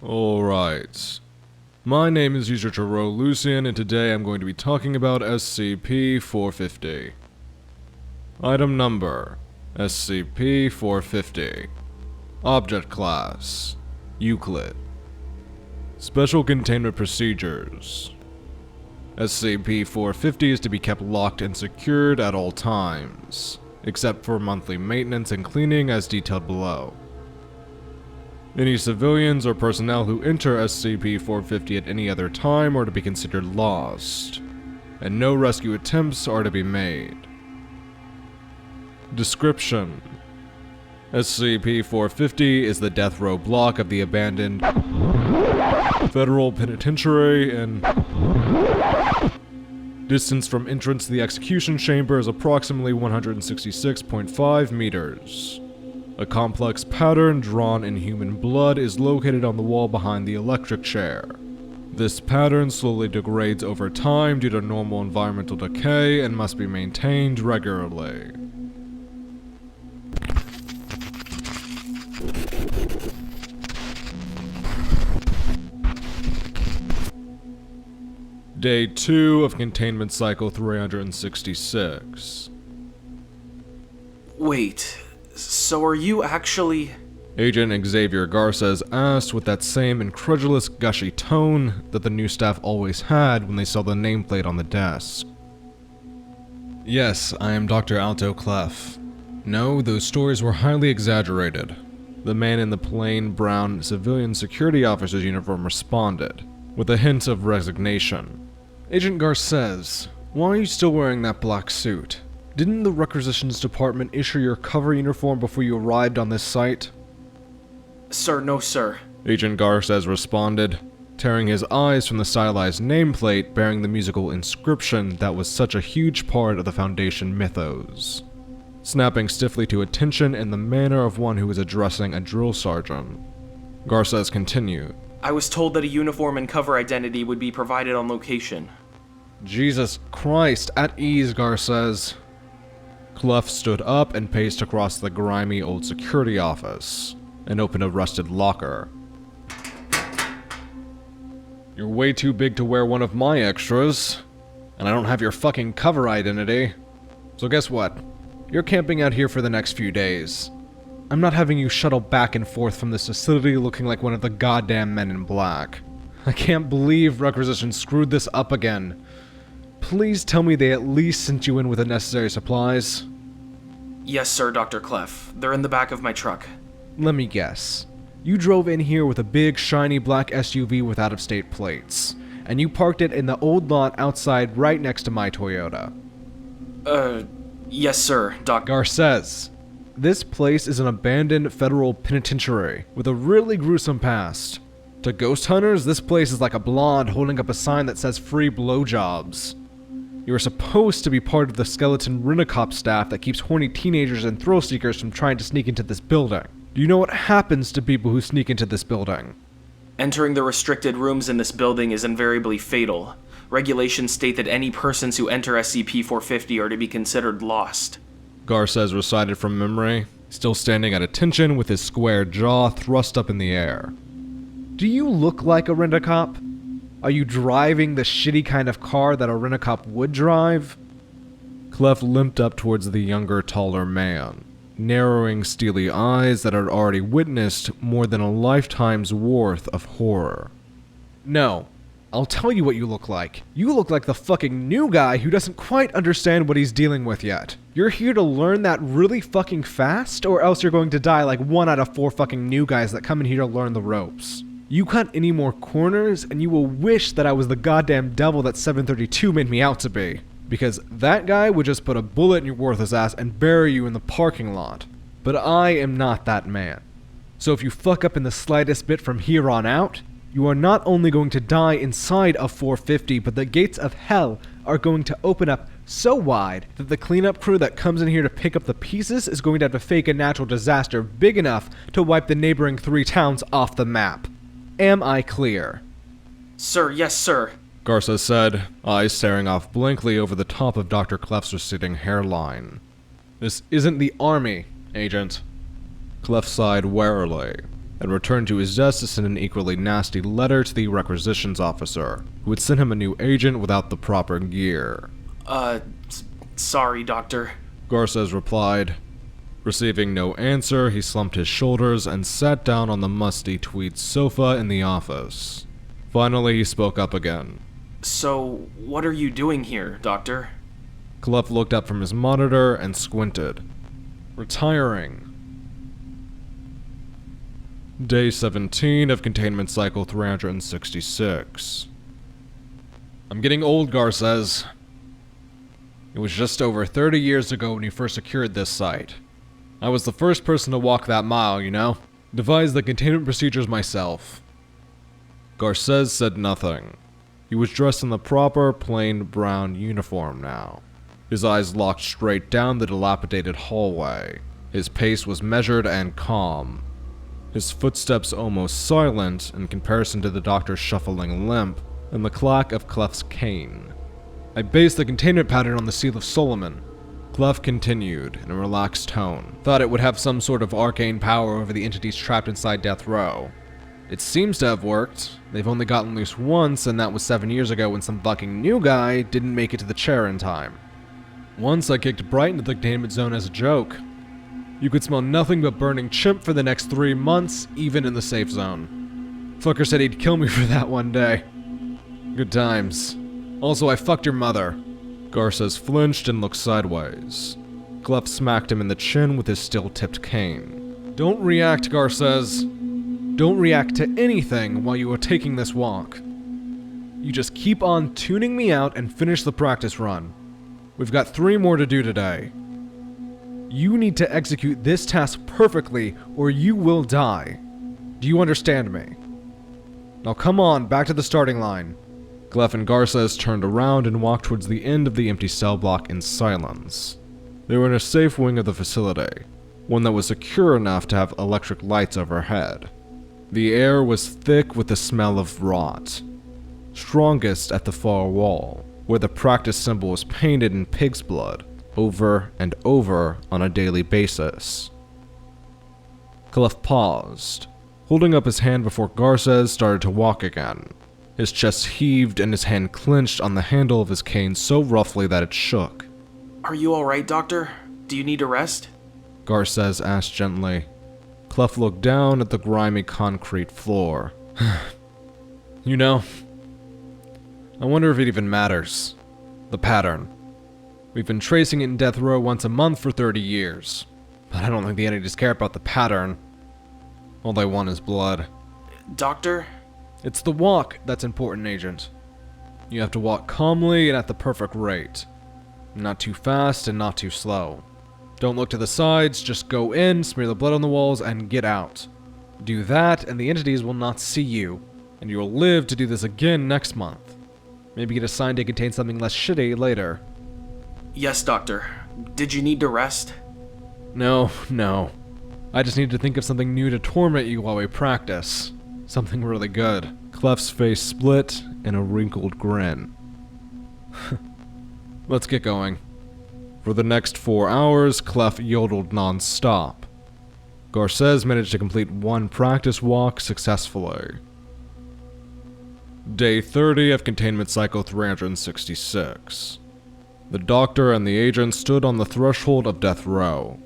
Alright. My name is researcher Rowe Lucian, and today I'm going to be talking about SCP-450. Item number: SCP-450. Object Class: Euclid. Special Containment Procedures: SCP-450 is to be kept locked and secured at all times, except for monthly maintenance and cleaning as detailed below. Any civilians or personnel who enter SCP-450 at any other time are to be considered lost, and no rescue attempts are to be made. Description: SCP-450 is the death row block of the abandoned Federal Penitentiary, and distance from entrance to the execution chamber is approximately 166.5 meters. A complex pattern drawn in human blood is located on the wall behind the electric chair. This pattern slowly degrades over time due to normal environmental decay and must be maintained regularly. Day 2 of Containment Cycle 366. Wait, so are you actually... Agent Xavier Garces asked with that same incredulous, gushy tone that the new staff always had when they saw the nameplate on the desk. Yes, I am Dr. Alto Clef. No, those stories were highly exaggerated. The man in the plain brown civilian security officer's uniform responded, with a hint of resignation. Agent Garces, why are you still wearing that black suit? Didn't the Requisitions Department issue your cover uniform before you arrived on this site? Sir, no sir. Agent Garces responded, tearing his eyes from the stylized nameplate bearing the musical inscription that was such a huge part of the Foundation mythos. Snapping stiffly to attention in the manner of one who is addressing a drill sergeant. Garces continued. I was told that a uniform and cover identity would be provided on location. Jesus Christ, at ease, Garces. Clef stood up and paced across the grimy old security office, and opened a rusted locker. You're way too big to wear one of my extras, and I don't have your fucking cover identity. So guess what? You're camping out here for the next few days. I'm not having you shuttle back and forth from this facility looking like one of the goddamn Men in Black. I can't believe Requisitions screwed this up again. Please tell me they at least sent you in with the necessary supplies. Yes, sir, Dr. Clef. They're in the back of my truck. Let me guess. You drove in here with a big, shiny black SUV with out-of-state plates, and you parked it in the old lot outside right next to my Toyota. Yes, sir, Garces. This place is an abandoned federal penitentiary with a really gruesome past. To ghost hunters, this place is like a blonde holding up a sign that says free blowjobs. You are supposed to be part of the skeleton rent-a-cop staff that keeps horny teenagers and thrill-seekers from trying to sneak into this building. Do you know what happens to people who sneak into this building? Entering the restricted rooms in this building is invariably fatal. Regulations state that any persons who enter SCP-450 are to be considered lost. Garces recited from memory, still standing at attention with his square jaw thrust up in the air. Do you look like a rent-a-cop? Are you driving the shitty kind of car that a rent-a-cop would drive? Clef limped up towards the younger, taller man, narrowing steely eyes that had already witnessed more than a lifetime's worth of horror. No. I'll tell you what you look like. You look like the fucking new guy who doesn't quite understand what he's dealing with yet. You're here to learn that really fucking fast, or else you're going to die like 1 out of 4 fucking new guys that come in here to learn the ropes. You cut any more corners, and you will wish that I was the goddamn devil that 732 made me out to be. Because that guy would just put a bullet in your worthless ass and bury you in the parking lot. But I am not that man. So if you fuck up in the slightest bit from here on out, you are not only going to die inside of 450, but the gates of hell are going to open up so wide that the cleanup crew that comes in here to pick up the pieces is going to have to fake a natural disaster big enough to wipe the neighboring 3 towns off the map. Am I clear? Sir, yes, sir. Garces said, eyes staring off blankly over the top of Dr. Clef's receding hairline. This isn't the army, Agent. Clef sighed warily, and returned to his desk to send an equally nasty letter to the requisitions officer, who had sent him a new agent without the proper gear. Sorry, Doctor. Garces replied. Receiving no answer, he slumped his shoulders and sat down on the musty tweed sofa in the office. Finally, he spoke up again. So, what are you doing here, Doctor? Clef looked up from his monitor and squinted. Retiring. Day 17 of Containment Cycle 366. I'm getting old, Garces. It was just over 30 years ago when you first secured this site. I was the first person to walk that mile, you know? Devised the containment procedures myself. Garces said nothing. He was dressed in the proper, plain brown uniform now. His eyes locked straight down the dilapidated hallway. His pace was measured and calm. His footsteps almost silent in comparison to the doctor's shuffling limp and the clack of Clef's cane. I based the containment pattern on the Seal of Solomon. Clef continued in a relaxed tone. Thought it would have some sort of arcane power over the entities trapped inside Death Row. It seems to have worked. They've only gotten loose once, and that was 7 years ago when some fucking new guy didn't make it to the chair in time. Once I kicked Bright into the containment zone as a joke. You could smell nothing but burning chimp for the next 3 months, even in the safe zone. Fucker said he'd kill me for that one day. Good times. Also, I fucked your mother. Garces flinched and looked sideways. Clef smacked him in the chin with his still-tipped cane. Don't react, Garces. Don't react to anything while you are taking this walk. You just keep on tuning me out and finish the practice run. We've got 3 more to do today. You need to execute this task perfectly or you will die. Do you understand me? Now come on, back to the starting line. Clef and Garces turned around and walked towards the end of the empty cell block in silence. They were in a safe wing of the facility, one that was secure enough to have electric lights overhead. The air was thick with the smell of rot, strongest at the far wall, where the practice symbol was painted in pig's blood, over and over on a daily basis. Clef paused, holding up his hand before Garces started to walk again. His chest heaved and his hand clenched on the handle of his cane so roughly that it shook. Are you alright, Doctor? Do you need a rest? Garces asked gently. Clef looked down at the grimy concrete floor. You know, I wonder if it even matters. The pattern. We've been tracing it in Death Row once a month for 30 years. But I don't think the entities care about the pattern. All they want is blood. Doctor? It's the walk that's important, Agent. You have to walk calmly and at the perfect rate. Not too fast and not too slow. Don't look to the sides, just go in, smear the blood on the walls, and get out. Do that, and the entities will not see you, and you will live to do this again next month. Maybe get assigned to contain something less shitty later. Yes, Doctor. Did you need to rest? No. I just need to think of something new to torment you while we practice. Something really good. Clef's face split in a wrinkled grin. Let's get going. For the next 4 hours, Clef yodeled non-stop. Garces managed to complete 1 practice walk successfully. Day 30 of Containment Cycle 366. The doctor and the agent stood on the threshold of Death Row.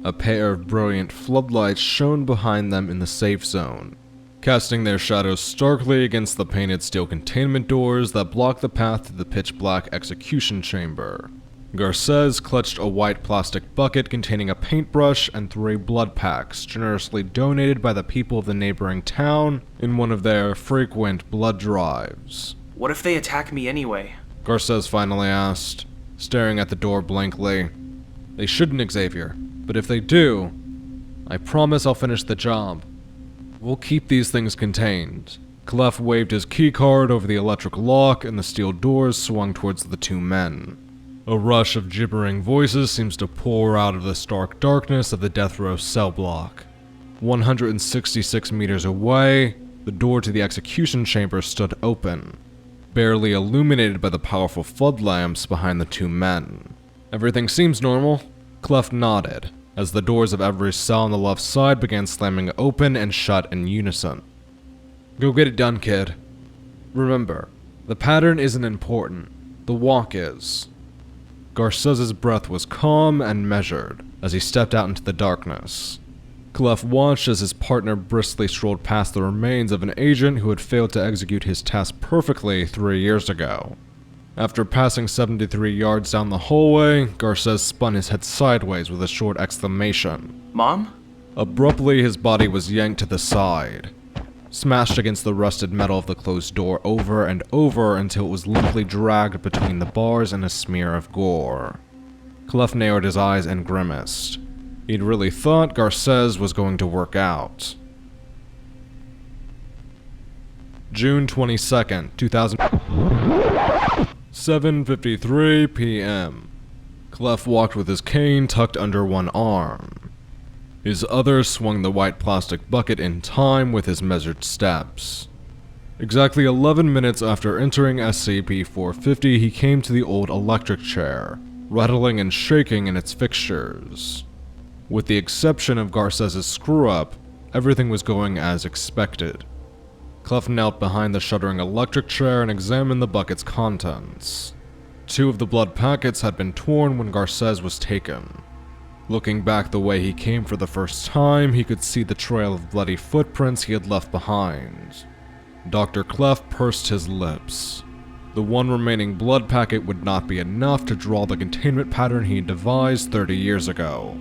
A pair of brilliant floodlights shone behind them in the safe zone, casting their shadows starkly against the painted steel containment doors that blocked the path to the pitch-black execution chamber. Garces clutched a white plastic bucket containing a paintbrush and 3 blood packs generously donated by the people of the neighboring town in one of their frequent blood drives. What if they attack me anyway? Garces finally asked, staring at the door blankly. They shouldn't, Xavier, but if they do, I promise I'll finish the job. We'll keep these things contained. Clef waved his keycard over the electric lock and the steel doors swung towards the 2 men. A rush of gibbering voices seems to pour out of the stark darkness of the Death Row cell block. 166 meters away, the door to the execution chamber stood open, barely illuminated by the powerful floodlamps behind the 2 men. Everything seems normal. Clef nodded, as the doors of every cell on the left side began slamming open and shut in unison. "Go get it done, kid. Remember, the pattern isn't important. The walk is." Garces' breath was calm and measured as he stepped out into the darkness. Clef watched as his partner briskly strolled past the remains of an agent who had failed to execute his task perfectly 3 years ago. After passing 73 yards down the hallway, Garces spun his head sideways with a short exclamation. "Mom?" Abruptly, his body was yanked to the side, smashed against the rusted metal of the closed door over and over until it was limply dragged between the bars in a smear of gore. Clef narrowed his eyes and grimaced. He'd really thought Garces was going to work out. June 22nd, 2000. 7:53 p.m. Clef walked with his cane tucked under one arm. His other swung the white plastic bucket in time with his measured steps. Exactly 11 minutes after entering SCP-450, he came to the old electric chair, rattling and shaking in its fixtures. With the exception of Garces' screw-up, everything was going as expected. Clef knelt behind the shuddering electric chair and examined the bucket's contents. 2 of the blood packets had been torn when Garces was taken. Looking back the way he came for the first time, he could see the trail of bloody footprints he had left behind. Dr. Clef pursed his lips. The one remaining blood packet would not be enough to draw the containment pattern he devised 30 years ago.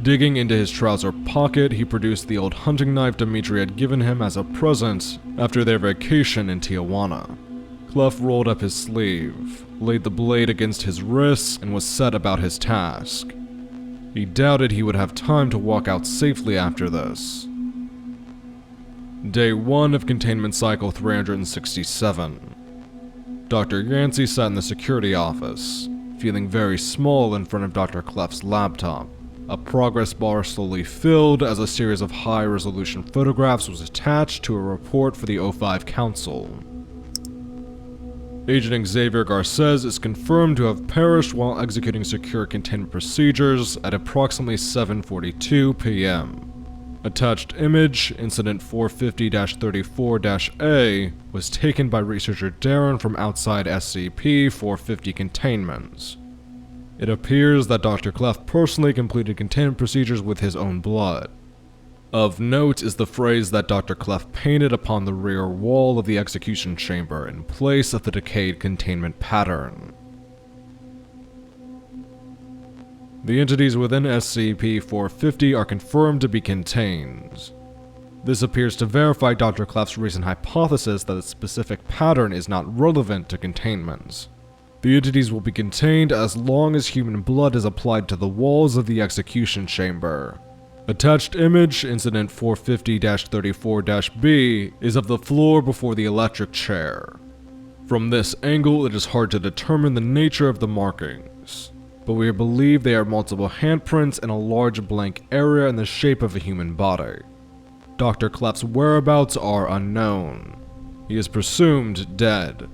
Digging into his trouser pocket, he produced the old hunting knife Dimitri had given him as a present after their vacation in Tijuana. Clef rolled up his sleeve, laid the blade against his wrists, and was set about his task. He doubted he would have time to walk out safely after this. Day 1 of Containment Cycle 367. Dr. Yancey sat in the security office, feeling very small in front of Dr. Clef's laptop. A progress bar slowly filled as a series of high-resolution photographs was attached to a report for the O5 Council. Agent Xavier Garces is confirmed to have perished while executing secure containment procedures at approximately 7:42 p.m. Attached image, Incident 450-34-A, was taken by researcher Darren from outside SCP-450 containment. It appears that Dr. Clef personally completed containment procedures with his own blood. Of note is the phrase that Dr. Clef painted upon the rear wall of the execution chamber in place of the decayed containment pattern. The entities within SCP-450 are confirmed to be contained. This appears to verify Dr. Clef's recent hypothesis that a specific pattern is not relevant to containment. The entities will be contained as long as human blood is applied to the walls of the execution chamber. Attached image, Incident 450-34-B, is of the floor before the electric chair. From this angle, it is hard to determine the nature of the markings, but we believe they are multiple handprints in a large blank area in the shape of a human body. Dr. Clef's whereabouts are unknown. He is presumed dead.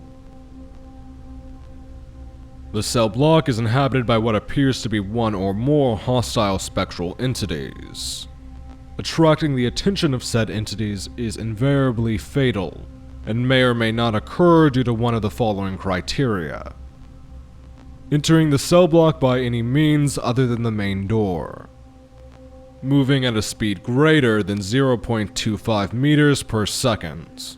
The cell block is inhabited by what appears to be one or more hostile spectral entities. Attracting the attention of said entities is invariably fatal, and may or may not occur due to one of the following criteria. Entering the cell block by any means other than the main door. Moving at a speed greater than 0.25 meters per second.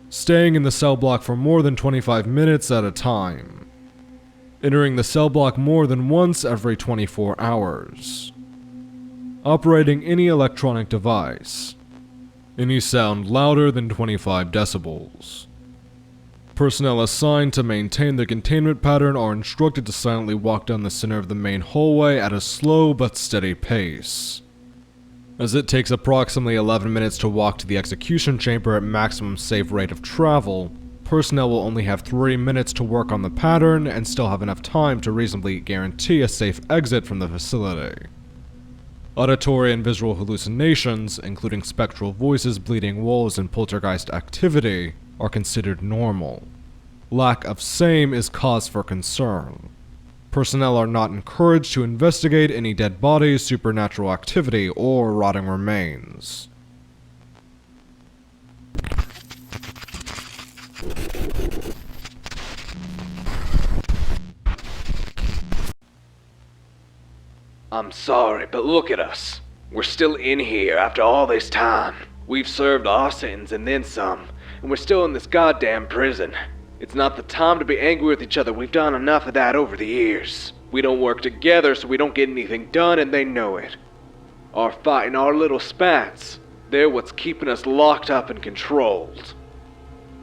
Staying in the cell block for more than 25 minutes at a time. Entering the cell block more than once every 24 hours. Operating any electronic device. Any sound louder than 25 decibels. Personnel assigned to maintain the containment pattern are instructed to silently walk down the center of the main hallway at a slow but steady pace. As it takes approximately 11 minutes to walk to the execution chamber at maximum safe rate of travel, personnel will only have 3 minutes to work on the pattern and still have enough time to reasonably guarantee a safe exit from the facility. Auditory and visual hallucinations, including spectral voices, bleeding walls, and poltergeist activity, are considered normal. Lack of same is cause for concern. Personnel are not encouraged to investigate any dead bodies, supernatural activity, or rotting remains. I'm sorry, but look at us. We're still in here after all this time. We've served our sentence and then some, and we're still in this goddamn prison. It's not the time to be angry with each other. We've done enough of that over the years. We don't work together, so we don't get anything done, and they know it. Our fight and our little spats, they're what's keeping us locked up and controlled.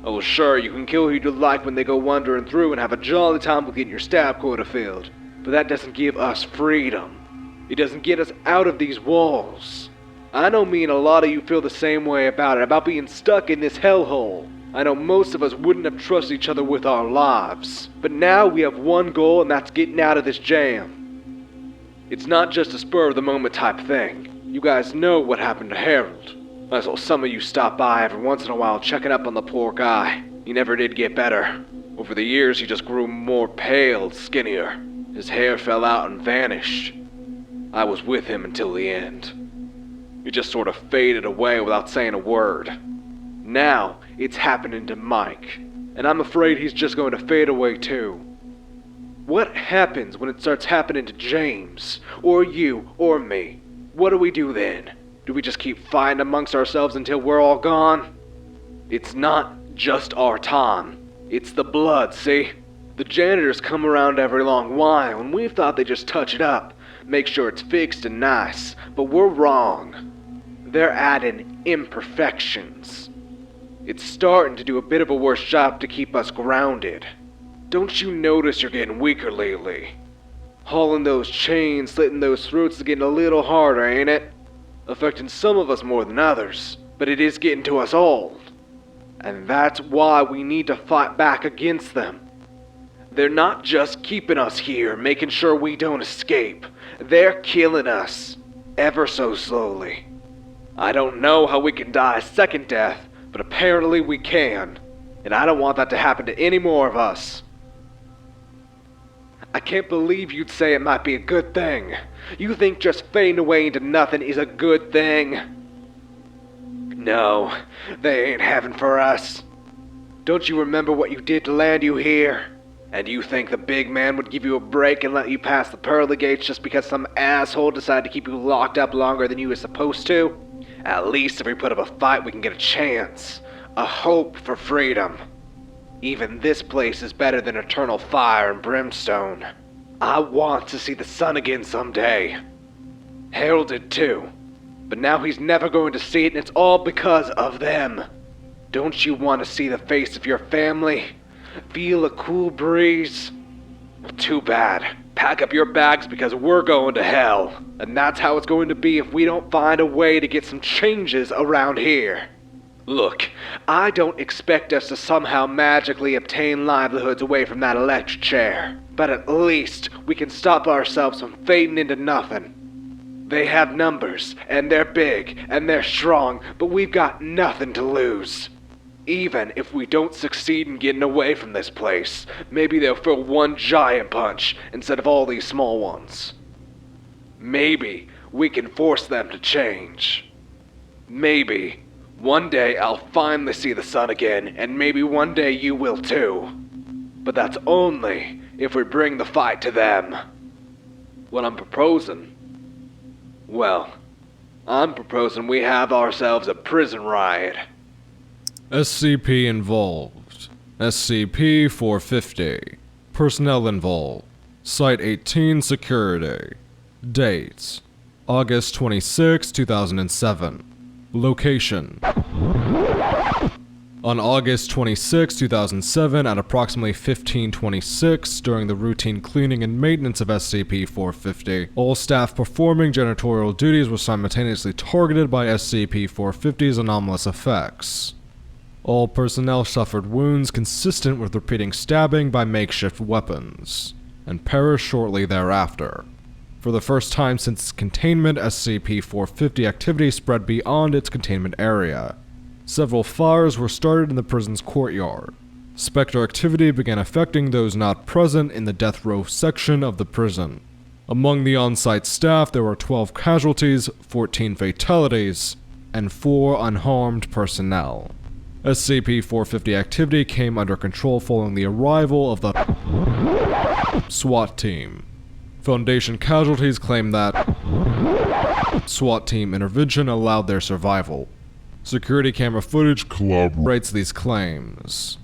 Oh, sure, you can kill who you like when they go wandering through and have a jolly time with getting your stab quota filled, but that doesn't give us freedom. It doesn't get us out of these walls. I know me and a lot of you feel the same way about it, about being stuck in this hellhole. I know most of us wouldn't have trusted each other with our lives. But now we have one goal, and that's getting out of this jam. It's not just a spur-of-the-moment type thing. You guys know what happened to Harold. I saw some of you stop by every once in a while checking up on the poor guy. He never did get better. Over the years, he just grew more pale, skinnier. His hair fell out and vanished. I was with him until the end. He just sort of faded away without saying a word. Now, it's happening to Mike, and I'm afraid he's just going to fade away too. What happens when it starts happening to James, or you, or me? What do we do then? Do we just keep fighting amongst ourselves until we're all gone? It's not just our time. It's the blood, see? The janitors come around every long while, and we thought they'd just touch it up, make sure it's fixed and nice, but we're wrong. They're adding imperfections. It's starting to do a bit of a worse job to keep us grounded. Don't you notice you're getting weaker lately? Hauling those chains, slitting those throats is getting a little harder, ain't it? Affecting some of us more than others, but it is getting to us all. And that's why we need to fight back against them. They're not just keeping us here, making sure we don't escape. They're killing us, ever so slowly. I don't know how we can die a second death, but apparently we can. And I don't want that to happen to any more of us. I can't believe you'd say it might be a good thing. You think just fading away into nothing is a good thing? No, they ain't heaven for us. Don't you remember what you did to land you here? And you think the big man would give you a break and let you pass the pearly gates just because some asshole decided to keep you locked up longer than you were supposed to? At least if we put up a fight, we can get a chance. A hope for freedom. Even this place is better than eternal fire and brimstone. I want to see the sun again someday. Harold did too. But now he's never going to see it, and it's all because of them. Don't you want to see the face of your family? Feel a cool breeze? Too bad. Pack up your bags because we're going to hell. And that's how it's going to be if we don't find a way to get some changes around here. Look, I don't expect us to somehow magically obtain livelihoods away from that electric chair. But at least we can stop ourselves from fading into nothing. They have numbers, and they're big, and they're strong, but we've got nothing to lose. Even if we don't succeed in getting away from this place, maybe they'll throw one giant punch instead of all these small ones. Maybe we can force them to change. Maybe one day I'll finally see the sun again, and maybe one day you will too. But that's only if we bring the fight to them. What I'm proposing? Well, I'm proposing we have ourselves a prison riot. SCP involved. SCP-450. Personnel involved. Site-18 security. Dates: August 26, 2007. Location: on August 26, 2007 at approximately 15:26 during the routine cleaning and maintenance of SCP-450, all staff performing janitorial duties were simultaneously targeted by SCP-450's anomalous effects. All personnel suffered wounds consistent with repeating stabbing by makeshift weapons, and perished shortly thereafter. For the first time since containment, SCP-450 activity spread beyond its containment area. Several fires were started in the prison's courtyard. Spectral activity began affecting those not present in the death row section of the prison. Among the on-site staff, there were 12 casualties, 14 fatalities, and 4 unharmed personnel. SCP-450 activity came under control following the arrival of the SWAT team. Foundation casualties claim that SWAT team intervention allowed their survival. Security camera footage corroborates these claims.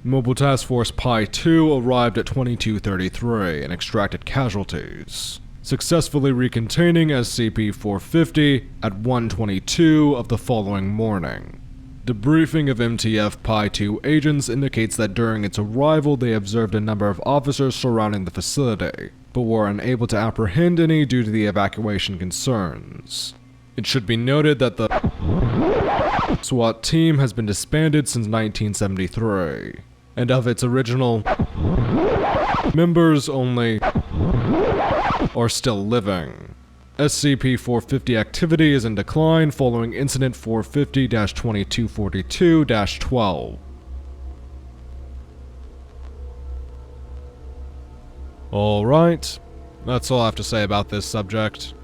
Mobile Task Force Pi-2 arrived at 2233 and extracted casualties, successfully recontaining SCP-450 at 1:22 of the following morning. Debriefing of MTF Pi-2 agents indicates that during its arrival they observed a number of officers surrounding the facility, but were unable to apprehend any due to the evacuation concerns. It should be noted that the SWAT team has been disbanded since 1973, and of its original members only are still living. SCP-450 activity is in decline following Incident 450-2242-12. Alright, that's all I have to say about this subject.